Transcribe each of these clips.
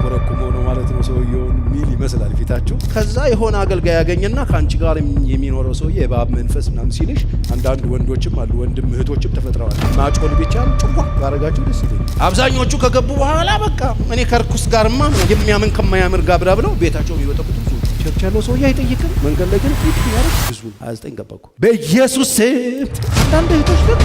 ሊኮረኩመው ነው ማለት ነው ሰውየውን ሚል ይመስላል ፊታቸው። ከዛ የሆነ አገልጋይ ያገኘና ካንቺ ጋር የሚኖረው ሰውዬ የባብ መንፈስ ምናምን ሲልሽ አንዳንድ ወንዶችም አሉ ወንድም እህቶችም ተፈጥረዋል። ማጮል ቢቻል ጭዋ ባረጋቸው ደስ ይለኛል። አብዛኞቹ ከገቡ በኋላ በቃ እኔ ከርኩስ ጋርማ የሚያምን ከማያምር ጋብራ ብለው ቤታቸው የሚወጣቁት ብዙ ቸርች ያለው ሰውዬ አይጠይቅም። መንገድ ላይ ግን ፊት ያረግ ብዙ 29 ገባኩ በኢየሱስ ስም። አንዳንድ እህቶች ግን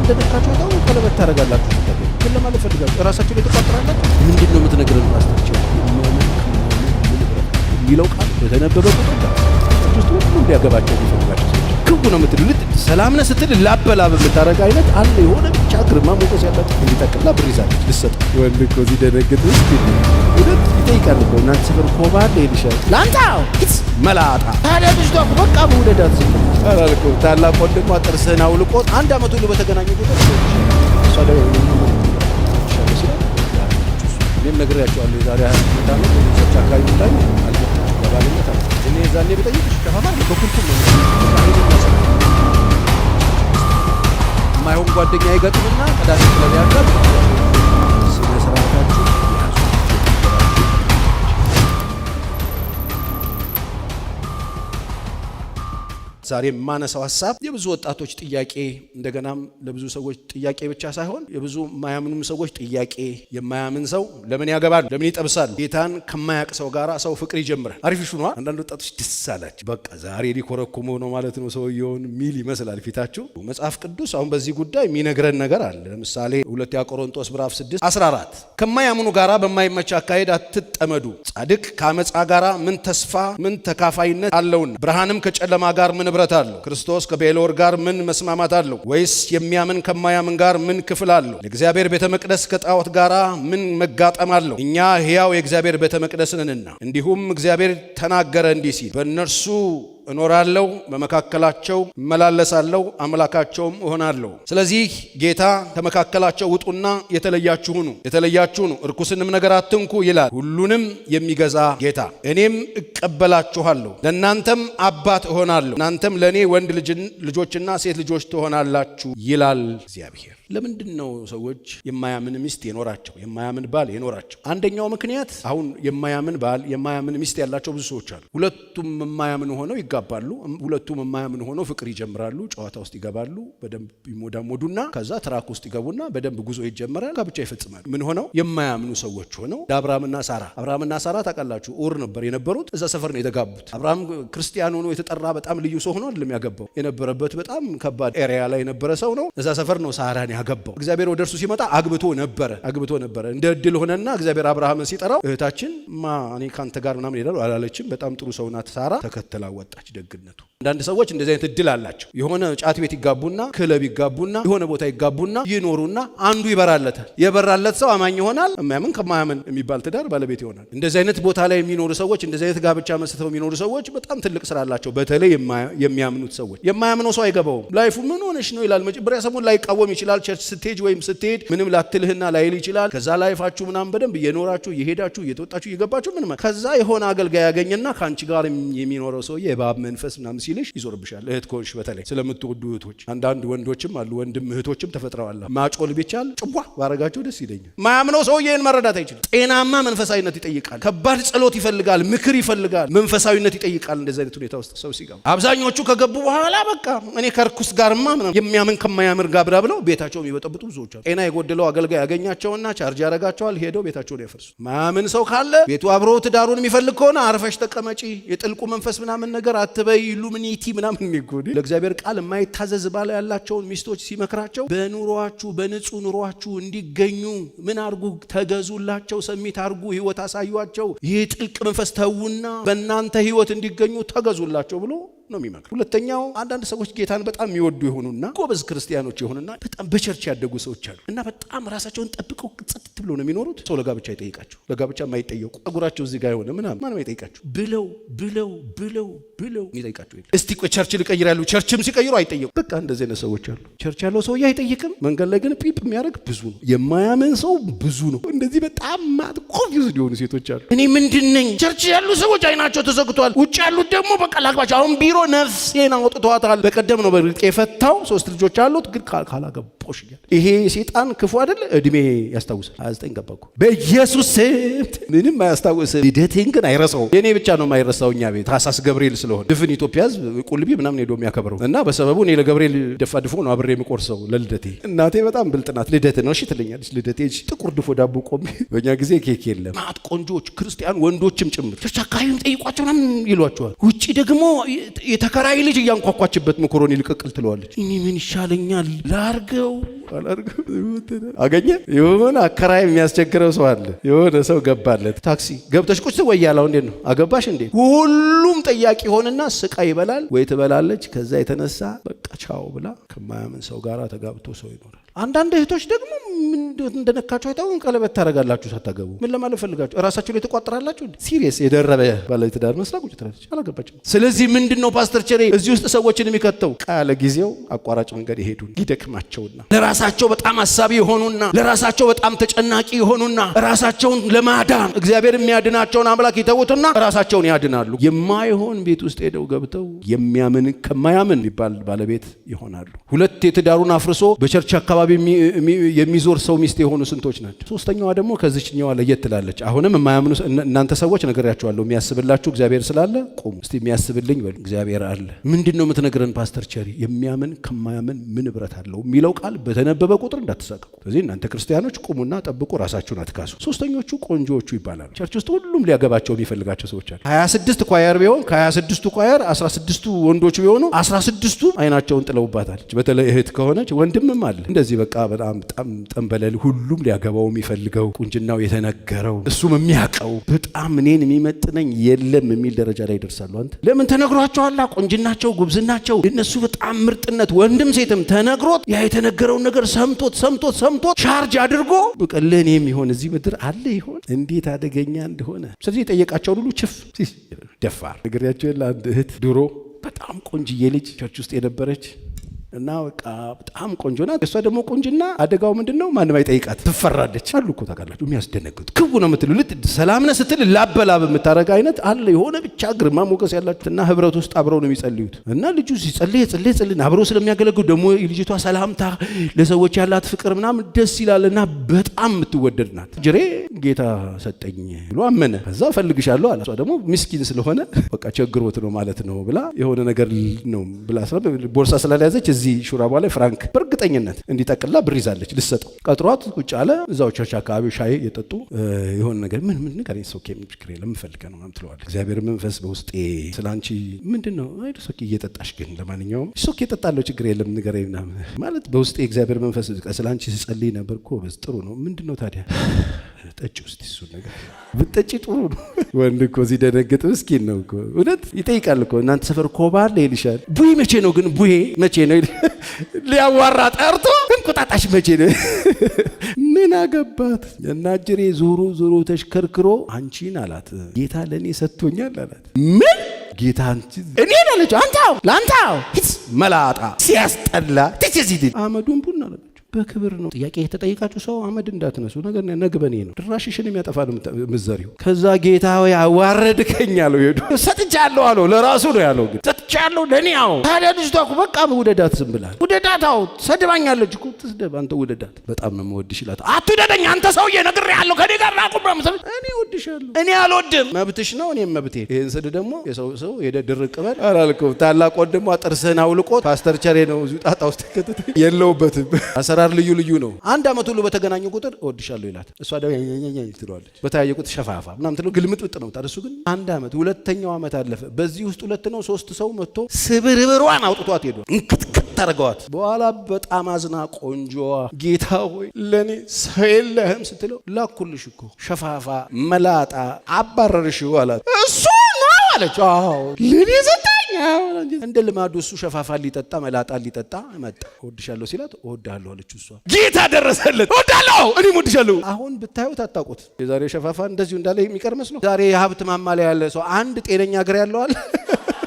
እንደነካቸው ታው ቀለበት ታረጋላችሁ ግን ለማለት ፈልጋችሁ ራሳችሁ ላይ ተቋጥራላችሁ። ምንድነው የምትነግረን? ማስተርቸው የሚለው ቃል በተነበበ ቁጥር ውስጥ ሁሉ እንዲያገባቸው የሚፈልጋቸው ሰዎች ክቡ ነው የምትሉት። ሰላም ነህ ስትል ላበላብ የምታረግ አይነት አለ። የሆነ ብቻ ግርማ ሞገስ ያላት እንዲጠቅላ ብር ይዛለች ልሰጥ ወንድ እኮ ሲደነግጥ ሁለት ይጠይቃል እኮ እናንተ ሰፈር ኮባል ይልሻል ላንታው መላጣ ታዲያ ልጅቷ በቃ በውደዳት ዝም አላልኩ። ታላቅ ወንድሟ ጥርስህን አውልቆ አንድ አመት ሁሉ በተገናኙ ቁጥር እሷ ደግሞ እኔም ነግሬያቸዋለሁ። የዛሬ 20 ዓመት ሰዎች አካባቢ ላይ አልመጣም ለባልነት አለ። እኔ ዛኔ በጠይቅሽ ተፋፋር በኩልቱም ነው የማይሆን ጓደኛ ይገጥምና ቀዳሚ ስለያቀብ ስነ ስርዓታችሁ ዛሬ የማነሳው ሐሳብ የብዙ ወጣቶች ጥያቄ እንደገናም ለብዙ ሰዎች ጥያቄ ብቻ ሳይሆን የብዙ የማያምኑም ሰዎች ጥያቄ። የማያምን ሰው ለምን ያገባሉ? ለምን ይጠብሳሉ? ጌታን ከማያውቅ ሰው ጋር ሰው ፍቅር ይጀምራል። አሪፍ ይሹ ነው። አንዳንድ ወጣቶች ደስ አላቸው። በቃ ዛሬ ሊኮረኩመው ነው ማለት ነው ሰውየውን ሚል ይመስላል ፊታቸው። መጽሐፍ ቅዱስ አሁን በዚህ ጉዳይ የሚነግረን ነገር አለ። ለምሳሌ 2 ቆሮንቶስ ምዕራፍ 6:14 ከማያምኑ ጋራ በማይመች አካሄድ አትጠመዱ። ጻድቅ ከአመፃ ጋራ ምን ተስፋ ምን ተካፋይነት አለውና? ብርሃንም ከጨለማ ጋር ምን ብረት አለው? ክርስቶስ ከቤሎር ጋር ምን መስማማት አለው? ወይስ የሚያምን ከማያምን ጋር ምን ክፍል አለው? የእግዚአብሔር ቤተ መቅደስ ከጣዖት ጋር ምን መጋጠም አለው? እኛ ሕያው የእግዚአብሔር ቤተ መቅደስ ነንና። እንዲሁም እግዚአብሔር ተናገረ እንዲህ ሲል በእነርሱ እኖራለሁ፣ በመካከላቸው እመላለሳለሁ፣ አምላካቸውም እሆናለሁ። ስለዚህ ጌታ ከመካከላቸው ውጡና የተለያችሁ ሁኑ፣ እርኩስንም ነገር አትንኩ ይላል ሁሉንም የሚገዛ ጌታ። እኔም እቀበላችኋለሁ፣ ለእናንተም አባት እሆናለሁ፣ እናንተም ለእኔ ወንድ ልጆችና ሴት ልጆች ትሆናላችሁ ይላል እግዚአብሔር። ለምንድን ነው ሰዎች የማያምን ሚስት የኖራቸው የማያምን ባል የኖራቸው? አንደኛው ምክንያት አሁን የማያምን ባል የማያምን ሚስት ያላቸው ብዙ ሰዎች አሉ። ሁለቱም የማያምን ሆነው ይጋባሉ። ሁለቱም የማያምን ሆነው ፍቅር ይጀምራሉ። ጨዋታ ውስጥ ይገባሉ። በደንብ ይሞዳሞዱና ከዛ ትራክ ውስጥ ይገቡና በደንብ ጉዞ ይጀምራል። ጋብቻ ይፈጽማሉ። ምን ሆነው? የማያምኑ ሰዎች ሆነው። አብርሃምና ሳራ ታውቃላችሁ፣ ኡር ነበር የነበሩት። እዛ ሰፈር ነው የተጋቡት። አብርሃም ክርስቲያን ሆኖ የተጠራ በጣም ልዩ ሰው ሆኖ አይደለም ያገባው። የነበረበት በጣም ከባድ ኤሪያ ላይ የነበረ ሰው ነው። እዛ ሰፈር ነው ሳራን ያገባው። እግዚአብሔር ወደ እርሱ ሲመጣ አግብቶ ነበረ። እንደ እድል ሆነና እግዚአብሔር አብርሃምን ሲጠራው እህታችን እኔ ካንተ ጋር ምናምን ይላል አላለችም። በጣም ጥሩ ሰው ናት ሳራ። ተከተላ ወጣች። ደግነቱ አንዳንድ ሰዎች እንደዚህ አይነት እድል አላቸው። የሆነ ጫት ቤት ይጋቡና ክለብ ይጋቡና የሆነ ቦታ ይጋቡና ይኖሩና አንዱ ይበራለታል። የበራለት ሰው አማኝ ይሆናል። የማያምን ከማያምን የሚባል ትዳር ባለቤት ይሆናል። እንደዚህ አይነት ቦታ ላይ የሚኖሩ ሰዎች እንደዚህ አይነት ጋብቻ መስርተው የሚኖሩ ሰዎች በጣም ትልቅ ስራ አላቸው። በተለይ የሚያምኑት ሰዎች። የማያምነው ሰው አይገባውም። ላይፉ ምን ሆነሽ ነው ይላል። መጀመሪያ ሰሞን ላይቃወም ይችላል። ቸርች ስትሄድ ምንም ላትልህና ላይል ይችላል። ከዛ ላይፋችሁ ምናምን በደንብ እየኖራችሁ እየሄዳችሁ እየተወጣችሁ እየገባችሁ ምንም ከዛ የሆነ አገልጋይ ያገኘና ካንቺ ጋር የሚኖረው ሰውዬ የባብ መንፈስ ምናምን ሲልሽ ይዞርብሻል። እህት ኮንሽ በተለይ ስለምትወዱ እህቶች፣ አንዳንድ ወንዶችም አሉ ወንድም እህቶችም ተፈጥረዋል። ማጮል ቢቻል ጭዋ ባረጋቸው ደስ ይለኛል። ማያምነው ሰውዬን መረዳት አይችልም። ጤናማ መንፈሳዊነት ይጠይቃል። ከባድ ጸሎት ይፈልጋል። ምክር ይፈልጋል። መንፈሳዊነት ይጠይቃል። እንደዚህ አይነት ሁኔታ ውስጥ ሰው ሲገባ አብዛኞቹ ከገቡ በኋላ በቃ እኔ ከርኩስ ጋርማ የሚያምን ከማያምር ጋብራ ብለው ቤታቸው የሚበጠብጡ ብዙዎች አሉ። ጤና የጎደለው አገልጋይ ያገኛቸውና ቻርጅ ያረጋቸዋል። ሄደው ቤታቸውን ያፈርሱ። ማያምን ሰው ካለ ቤቱ አብሮ ትዳሩን የሚፈልግ ከሆነ አርፈሽ ተቀመጪ። የጥልቁ መንፈስ ምናምን ነገር አትበይ። ኢሉሚኒቲ ምናምን የሚጎድ ለእግዚአብሔር ቃል የማይታዘዝ ባል ያላቸውን ሚስቶች ሲመክራቸው በኑሯችሁ በንጹህ ኑሯችሁ እንዲገኙ ምን አርጉ? ተገዙላቸው፣ ሰሚት አርጉ፣ ህይወት አሳዩአቸው። ይህ ጥልቅ መንፈስ ተውና በእናንተ ህይወት እንዲገኙ ተገዙላቸው ብሎ ነው የሚመክር። ሁለተኛው አንዳንድ ሰዎች ጌታን በጣም የሚወዱ የሆኑና ጎበዝ ክርስቲያኖች የሆኑና በጣም በቸርች ያደጉ ሰዎች አሉ እና በጣም ራሳቸውን ጠብቀው ጽድት ብለው ነው የሚኖሩት። ሰው ለጋብቻ ይጠይቃቸው፣ ለጋብቻ የማይጠየቁ ጸጉራቸው እዚህ ጋር የሆነ ምናምን ማንም አይጠይቃቸው ብለው ይጠይቃቸው። እስቲ ቆይ ቸርች ሊቀይር ያሉ ቸርችም ሲቀይሩ አይጠየቁ። በቃ እንደዚህ አይነት ሰዎች አሉ። ቸርች ያለው ሰውዬ አይጠይቅም። መንገድ ላይ ግን ፒፕ የሚያደርግ ብዙ ነው። የማያምን ሰው ብዙ ነው። እንደዚህ በጣም ኮንፊውዝድ የሆኑ ሴቶች አሉ። እኔ ምንድን ነኝ? ቸርች ያሉ ሰዎች አይናቸው ተዘግቷል። ውጭ ያሉት ደግሞ በቃ ላግባቸው። አሁን ቢሮ ብሎ ነፍሴን አውጥቷታል። በቀደም ነው በርግጥ የፈታው 3 ልጆች አሉት፣ ግን ካላገባሽ ይሄ ሰይጣን ክፉ አይደለ? እድሜ ያስታውሳል። 29 ገባኩ በኢየሱስ ስም ምንም አያስታውስም። ልደቴን ግን አይረሳው። የኔ ብቻ ነው የማይረሳው። እኛ ቤት ታኅሳስ ገብርኤል ስለሆነ ድፍን ኢትዮጵያ ሕዝብ ቁልቢ ምናምን ሄዶ የሚያከብረው እና በሰበቡ እኔ ለገብርኤል ደፋድፎ ነው አብሬ የምቆርሰው ለልደቴ። እናቴ በጣም ብልጥ ናት። ልደት ነው እሺ ትለኛለች። ልደቴ ጥቁር ድፎ ዳቦ ቆሜ። በእኛ ጊዜ ኬክ የለም። ማት ቆንጆች ክርስቲያን ወንዶችም ጭምር ተቻካዩን ጠይቋቸው ምናምን ይሏቸዋል። ውጪ ደግሞ የተከራይ ልጅ እያንኳኳችበት መኮሮኒ ልቀቅል ትለዋለች። እኔ ምን ይሻለኛል ላርገው አላርገው? አገኘ የሆነ አከራይ የሚያስቸግረው ሰው አለ። የሆነ ሰው ገባለት። ታክሲ ገብተሽ ቁጭ ወያላው እንዴት ነው አገባሽ እንዴ? ሁሉም ጠያቂ ሆነና ስቃ ይበላል ወይ ትበላለች። ከዛ የተነሳ በቃ ቻው ብላ ከማያምን ሰው ጋር ተጋብቶ ሰው ይኖራል። አንዳንድ እህቶች ደግሞ ምን እንደነካቸው አይታወቅም ቀለበት ታረጋላችሁ ሳታገቡ። ምን ለማለት ፈልጋችሁ? እራሳችሁ ላይ ተቋጥራላችሁ እንዴ? ሲሪየስ የደረበ ባለትዳር መስላ ቁጭ ትላለች፣ አላገባችም። ስለዚህ ምንድነው ፓስተር ቸሬ እዚህ ውስጥ ሰዎችን የሚከተው? ቃለ ጊዜው አቋራጭ መንገድ ይሄዱን ይደክማቸውና ለራሳቸው በጣም አሳቢ የሆኑና ለራሳቸው በጣም ተጨናቂ የሆኑና ራሳቸውን ለማዳን እግዚአብሔር የሚያድናቸውን አምላክ ይተውቱና ራሳቸውን ያድናሉ። የማይሆን ቤት ውስጥ ሄደው ገብተው የሚያምን ከማያምን ሊባል ባለቤት ይሆናሉ። ሁለት የትዳሩን አፍርሶ በቸርች አካባቢ የሚዞር ሰው ሚስት የሆኑ ስንቶች ናቸው። ሶስተኛዋ ደግሞ ከዚህኛዋ ለየት ትላለች። አሁንም የማያምኑ እናንተ ሰዎች ነግሬያችኋለሁ። የሚያስብላችሁ እግዚአብሔር ስላለ ቁሙ እስቲ። የሚያስብልኝ በሉ እግዚአብሔር አለ። ምንድነው የምትነግረን ፓስተር ቸሪ? የሚያምን ከማያምን ምን ንብረት አለው የሚለው ቃል በተነበበ ቁጥር እንዳትሳቀቁ። ስለዚህ እናንተ ክርስቲያኖች ቁሙና ጠብቁ፣ ራሳችሁን አትካሱ። ሶስተኞቹ ቆንጆዎቹ ይባላሉ። ቸርች ውስጥ ሁሉም ሊያገባቸው የሚፈልጋቸው ሰዎች አሉ። 26 ኳየር ቢሆን ከ26ቱ ኳየር 16ቱ ወንዶች ቢሆኑ 16ቱ አይናቸውን ጥለውባታል። በተለይ እህት ከሆነች ወንድምም አለ እንደዚህ በቃ በጣም ጠንበለል ሁሉም ሊያገባው የሚፈልገው ቁንጅናው የተነገረው እሱም የሚያቀው በጣም እኔን የሚመጥነኝ የለም የሚል ደረጃ ላይ ይደርሳሉ። አንተ ለምን ተነግሯቸዋል? ቁንጅናቸው፣ ጉብዝናቸው፣ እነሱ በጣም ምርጥነት ወንድም ሴትም ተነግሮት ያ የተነገረውን ነገር ሰምቶት ቻርጅ አድርጎ በቃ ለኔ የሚሆን እዚህ ምድር አለ ይሆን? እንዴት አደገኛ እንደሆነ። ስለዚህ የጠየቃቸውን ሁሉ ችፍ ደፋር ነገርያቸው። ለአንድ እህት ድሮ በጣም ቆንጅዬ ልጅ ቸርች ውስጥ የነበረች እና በቃ በጣም ቆንጆ ናት። እሷ ደግሞ ቆንጅና አደጋው ምንድነው? ማንም አይጠይቃት፣ ትፈራለች። አሉ እኮ ታውቃላችሁ የሚያስደነግጡ ክቡ ነው የምትሉ ሰላምነ ስትል ላበላብ የምታረጋ አይነት አለ። የሆነ ብቻ ግርማ ሞገስ ያላትና ህብረት ውስጥ አብረው ነው የሚጸልዩት። እና ልጁ ሲጸልይ አብረው ስለሚያገለግሉ ደግሞ ልጅቷ ሰላምታ ለሰዎች ያላት ፍቅር ምናምን ደስ ይላልና በጣም የምትወደድ ናት። ጅሬ ጌታ ሰጠኝ ብሎ አመነ። ከዛ ፈልግሻለሁ አለ። እሷ ደግሞ ምስኪን ስለሆነ በቃ ቸግሮት ነው ማለት ነው ብላ የሆነ ነገር ነው ብላ ቦርሳ ስላለያዘች እዚህ ሹራቧ ላይ ፍራንክ በእርግጠኝነት እንዲጠቅላ ብር ይዛለች ልሰጠው። ቀጥሯት ቁጭ አለ። እዛው ቸርች አካባቢ ሻይ የጠጡ የሆነ ነገር ምን ነገር ሶኬ ችግር የለም ፈልገህ ነው ትለዋለች። እግዚአብሔር መንፈስ በውስጤ ስላንቺ ምንድነው? አይ ሶኬ እየጠጣሽ ግን ለማንኛውም ሶኬ እጠጣለሁ ችግር የለም ንገረኝ ምናምን ማለት በውስጤ እግዚአብሔር መንፈስ ስላንቺ ስጸልይ ነበር እኮ ጥሩ ነው። ምንድነው ታዲያ? ጠጪ ውስጥ እሱ ነገር ብትጠጪ ጥሩ ነው። ወንድ እኮ ሲደነግጥ ምስኪን ነው እኮ እውነት ይጠይቃል እኮ። እናንተ ሰፈር ኮባ አለ ይልሻል። ቡሄ መቼ ነው ግን? ቡሄ መቼ ነው ሊያዋራ ጠርቶ እንቁጣጣሽ መቼ ነው? ምን አገባት? እና ጅሬ ዞሮ ተሽከርክሮ አንቺን አላት ጌታ ለእኔ ሰጥቶኛል አላት። ምን ጌታ እኔ አለች። አንታው ላንታው መላጣ ሲያስጠላ ትችዚድ አመዱን ቡና አለች። በክብር ነው ጥያቄ የተጠየቃችሁ ሰው አመድ እንዳትነሱ ነገር ነግበኔ ነው ድራሽሽን የሚያጠፋ ነው ምዘሪው። ከዛ ጌታ ሆይ አዋረድከኝ አለው። ሄዶ ሰጥቻለሁ አለው። ለራሱ ነው ያለው። ግን ሰጥቻለሁ ለኔ አው ታዲያ ልጅቷ እኮ በቃ ውደዳት ዝም ብላ ውደዳት። አው ሰድባኛለች እኮ ትስደብ አንተ ውደዳት። በጣም ነው የምወድሽ ይላል። አትውደደኝ አንተ ሰውዬ ነግሬሃለሁ ከኔ ጋር አቁም ነው ማለት እኔ እወድሻለሁ እኔ አልወድም መብትሽ ነው እኔም መብቴ። ይሄን ስድ ደግሞ የሰው ሄደ ድርቅ በል አላልኩም። ታላቅ ወንድሟ ጥርስህን አውልቆት ፓስተር ቸሬ ነው እዚሁ ጣጣ ውስጥ ከተተ የለውበትም። አሰራር ልዩ ነው። አንድ አመት ሁሉ በተገናኙ ቁጥር እወድሻለሁ ይላት። እሷ ደግሞ ትለዋለች። በተያየ ቁጥር ሸፋፋ ምናምን ትለው ግልምጥምጥ ነው። ታዲያ እሱ ግን አንድ አመት ሁለተኛው አመት አለፈ። በዚህ ውስጥ 2 ነው 3 ሰው መጥቶ ስብርብሯን አውጥቷት ሄዷል። እንክትክት ታረጋዋት። በኋላ በጣም አዝና ቆንጆዋ ጌታ ሆይ ለኔ ሰው የለህም ስትለው ላኩልሽ እኮ ሸፋፋ መላጣ አባረርሽው አላት። እሱ ነው አለች። አዎ ለኔ ሰጠኝ። እንደ ልማዱ እሱ ሸፋፋ ሊጠጣ መላጣ ሊጠጣ መጣ። እወድሻለሁ ሲላት እወድሃለሁ አለች። እሷ ጌታ ደረሰለት። እወድሃለሁ እኔም እወድሻለሁ። አሁን ብታዩት አታውቁት። የዛሬ ሸፋፋ እንደዚሁ እንዳለ የሚቀር መስሎ ዛሬ የሀብት ማማ ላይ ያለ ሰው አንድ ጤነኛ እግር ያለው አለ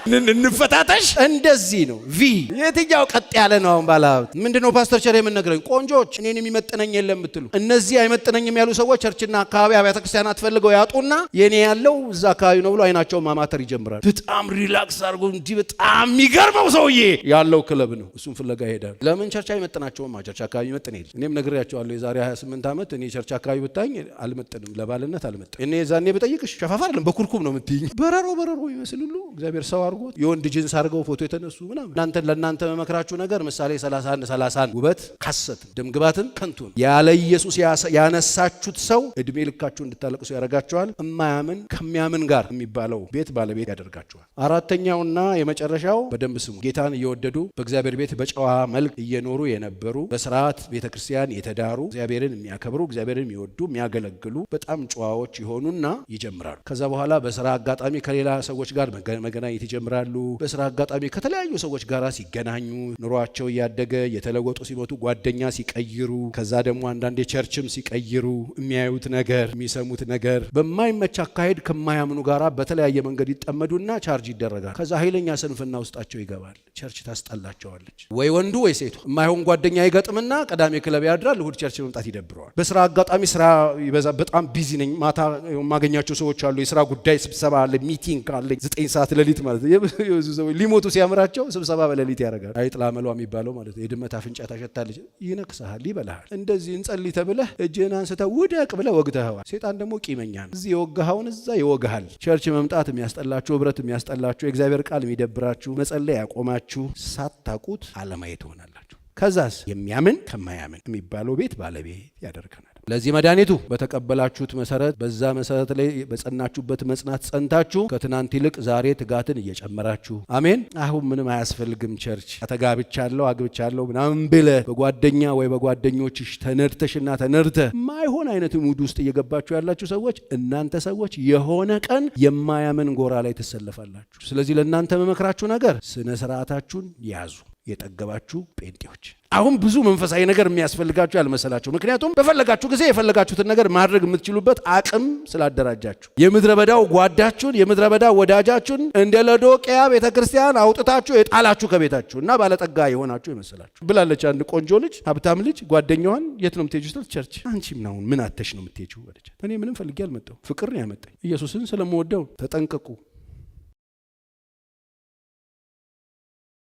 እንፈታተሽ። እንደዚህ ነው ቪ የትኛው ቀጥ ያለ ነው? አሁን ባለሀብት ምንድነው ፓስተር ቸር የምነግረኝ? ቆንጆች እኔን የሚመጥነኝ የለም የምትሉ እነዚህ አይመጥነኝም ያሉ ሰዎች ቸርችና አካባቢ አብያተ ክርስቲያናት ፈልገው ያጡና የኔ ያለው እዛ አካባቢ ነው ብሎ አይናቸውን ማማተር ይጀምራል። በጣም ሪላክስ አድርጎ እንዲህ በጣም የሚገርመው ሰውዬ ያለው ክለብ ነው። እሱን ፍለጋ ይሄዳል። ለምን ቸርች አይመጥናቸውም? ቸርች አካባቢ ይመጥን የለ። እኔም ነግሬያቸዋለሁ። የዛሬ 28 ዓመት እኔ ቸርች አካባቢ ብታኝ አልመጥንም፣ ለባልነት አልመጥንም። እኔ ዛኔ ብጠይቅሽ ሸፋፋ አይደለም በኩርኩም ነው የምትይኝ። በረሮ ይመስል ሁሉ እግዚአብሔር ሰው አድርጎ የወንድ ጅንስ አድርገው ፎቶ የተነሱ ምናምን። ለእናንተ መመክራችሁ ነገር ምሳሌ 31 ውበት ሐሰት ደምግባትን ከንቱ ነው። ያለ ኢየሱስ ያነሳችሁት ሰው እድሜ ልካችሁ እንድታለቅሱ ያደርጋችኋል። እማያምን ከሚያምን ጋር የሚባለው ቤት ባለቤት ያደርጋችኋል። አራተኛውና የመጨረሻው በደንብ ስሙ። ጌታን እየወደዱ በእግዚአብሔር ቤት በጨዋ መልክ እየኖሩ የነበሩ በስርዓት ቤተክርስቲያን የተዳሩ እግዚአብሔርን የሚያከብሩ እግዚአብሔርን የሚወዱ የሚያገለግሉ በጣም ጨዋዎች ይሆኑና ይጀምራሉ። ከዛ በኋላ በስራ አጋጣሚ ከሌላ ሰዎች ጋር መገናኘት ይጀምራሉ። በስራ አጋጣሚ ከተለያዩ ሰዎች ጋር ሲገናኙ ኑሯቸው እያደገ የተለወጡ ሲመጡ ጓደኛ ሲቀይሩ ከዛ ደግሞ አንዳንዴ ቸርችም ሲቀይሩ የሚያዩት ነገር የሚሰሙት ነገር በማይመች አካሄድ ከማያምኑ ጋራ በተለያየ መንገድ ይጠመዱና ቻርጅ ይደረጋል። ከዛ ኃይለኛ ስንፍና ውስጣቸው ይገባል። ቸርች ታስጠላቸዋለች። ወይ ወንዱ ወይ ሴቱ የማይሆን ጓደኛ ይገጥምና ቅዳሜ ክለብ ያድራል፣ እሁድ ቸርች መምጣት ይደብረዋል። በስራ አጋጣሚ ስራ ይበዛ፣ በጣም ቢዚ ነኝ፣ ማታ የማገኛቸው ሰዎች አሉ፣ የስራ ጉዳይ ስብሰባ አለ፣ ሚቲንግ አለ፣ 9 ሰዓት ሌሊት ማለት የብዙ ሰዎች ሊሞቱ ሲያምራቸው ስብሰባ በሌሊት ያደርጋል። አይጥላ መሏ የሚባለው ማለት ነው። የድመት አፍንጫ ታሸታለች፣ ይነክስሃል፣ ይበላሃል። እንደዚህ እንጸልይ ተብለህ እጅህን አንስተህ ውደቅ ብለህ ወግተኸዋል። ሴጣን ደግሞ ቂመኛ ነው። እዚህ የወጋኸውን እዛ ይወጋሃል። ቸርች መምጣት የሚያስጠላችሁ፣ ህብረት የሚያስጠላችሁ፣ የእግዚአብሔር ቃል የሚደብራችሁ፣ መጸለይ ያቆማችሁ ሳታውቁት አለማየት ትሆናላችሁ። ከዛስ የሚያምን ከማያምን የሚባለው ቤት ባለቤት ያደርገናል። ለዚህ መድኃኒቱ በተቀበላችሁት መሰረት በዛ መሰረት ላይ በጸናችሁበት መጽናት ጸንታችሁ ከትናንት ይልቅ ዛሬ ትጋትን እየጨመራችሁ አሜን። አሁን ምንም አያስፈልግም ቸርች ተጋብቻለሁ አግብቻለሁ ምናምን ብለህ በጓደኛ ወይ በጓደኞችሽ ተነድተሽና ተነድተህ ማይሆን አይነት ሙድ ውስጥ እየገባችሁ ያላችሁ ሰዎች እናንተ ሰዎች የሆነ ቀን የማያምን ጎራ ላይ ትሰለፋላችሁ። ስለዚህ ለእናንተ መመክራችሁ ነገር ስነ ስርዓታችሁን ያዙ። የጠገባችሁ ጴንጤዎች አሁን ብዙ መንፈሳዊ ነገር የሚያስፈልጋችሁ ያልመሰላችሁ፣ ምክንያቱም በፈለጋችሁ ጊዜ የፈለጋችሁትን ነገር ማድረግ የምትችሉበት አቅም ስላደራጃችሁ የምድረ በዳው ጓዳችሁን የምድረ በዳ ወዳጃችሁን እንደ ሎዶቅያ ቤተክርስቲያን አውጥታችሁ የጣላችሁ ከቤታችሁ እና ባለጠጋ የሆናችሁ ይመስላችሁ ብላለች አንድ ቆንጆ ልጅ ሀብታም ልጅ ጓደኛዋን የት ነው የምትሄጂው ስትል ቸርች። አንቺም ምን አተሽ ነው የምትሄጂው አለቻት። እኔ ምንም ፈልጌ አልመጣሁ፣ ፍቅር ነው ያመጣኝ፣ ኢየሱስን ስለምወደው። ተጠንቀቁ።